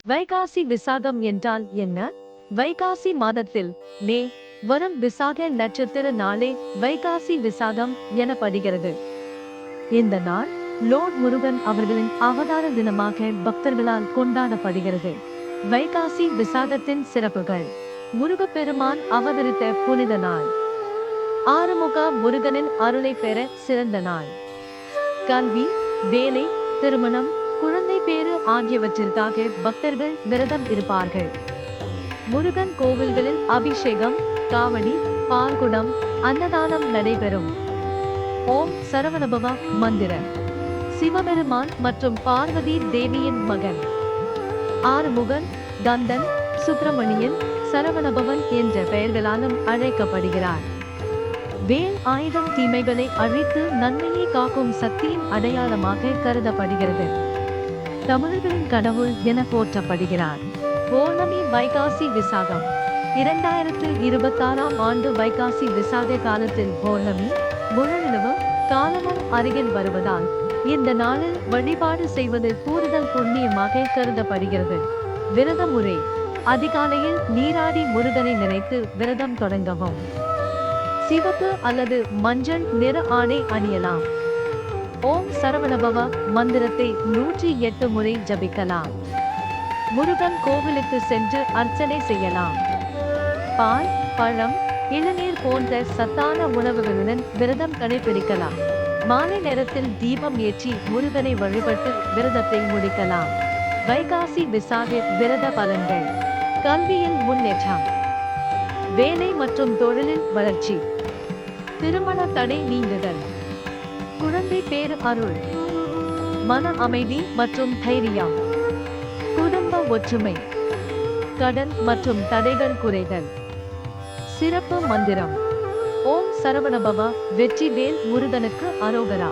வைகாசி விசாகம் என்றால் என்ன? வைகாசி மாதத்தில் மே வரும் விசாக நட்சத்திர நாளே வைகாசி விசாகம் எனப்படுகிறது. இந்த நாள் லோர்ட் முருகன் அவர்களின் அவதார தினமாக பக்தர்களால் கொண்டாடப்படுகிறது. வைகாசி விசாகத்தின் சிறப்புகள்: முருகப்பெருமான் அவதரித்த புனித நாள், ஆறுமுக முருகனின் அருளை பெற சிறந்த நாள், கல்வி, வேலை, திருமணம், குழந்தை பேறு ஆகியவற்றிற்காக பக்தர்கள் விரதம் இருப்பார்கள். முருகன் கோவில்களில் அபிஷேகம், காவடி, பால்குடம், அன்னதானம் நடைபெறும். ஓம் சரவணபவ மந்திரம். சிவபெருமான் மற்றும் பார்வதி தேவியின் மகன். ஆறுமுகன், கந்தன், சுப்பிரமணியன், சரவணபவன் என்ற பெயர்களாலும் அழைக்கப்படுகிறார். வேல் ஆயுதம் தீமைகளை அழித்து நன்மையை காக்கும் சக்தியின் அடையாளமாக கருதப்படுகிறது. தமிழர்களின் கடவுள் என போற்றப்படுகிறார். பௌர்ணமி வைகாசி விசாகம். 2026ஆம் ஆண்டு வைகாசி விசாக காலத்தில் பௌர்ணமி, முழுநிலவு காலமும் அருகில் வருவதால் இந்த நாளில் வழிபாடு செய்வது கூடுதல் புண்ணியமாக கருதப்படுகிறது. விரத முறை: அதிகாலையில் நீராடி முருகனை நினைத்து விரதம் தொடங்கவும். சிவப்பு அல்லது மஞ்சள் நிற ஆடை அணியலாம். ஓம் சரவணபவ மந்திரத்தை 108 முறை ஜபிக்கலாம். முருகன் கோவிலுக்கு சென்று அர்ச்சனை செய்யலாம். பால், பழம், இளநீர் போன்ற சத்தான உணவுகளுடன் விரதம் கடைபிடிக்கலாம். மாலை நேரத்தில் தீபம் ஏற்றி முருகனை வழிபட்டு விரதத்தை முடிக்கலாம். வைகாசி விசாக விரத பலன்கள்: கல்வியில் முன்னேற்றம், வேலை மற்றும் தொழிலில் வளர்ச்சி, திருமண தடை நீங்குதல், குழந்தை பேறு அருள், மன அமைதி மற்றும் தைரியம், குடும்ப ஒற்றுமை, கடன் மற்றும் தடைகள் குறைதல். சிறப்பு மந்திரம்: ஓம் சரவணபவ. வெற்றி வேல் முருகனுக்கு அரோகரா.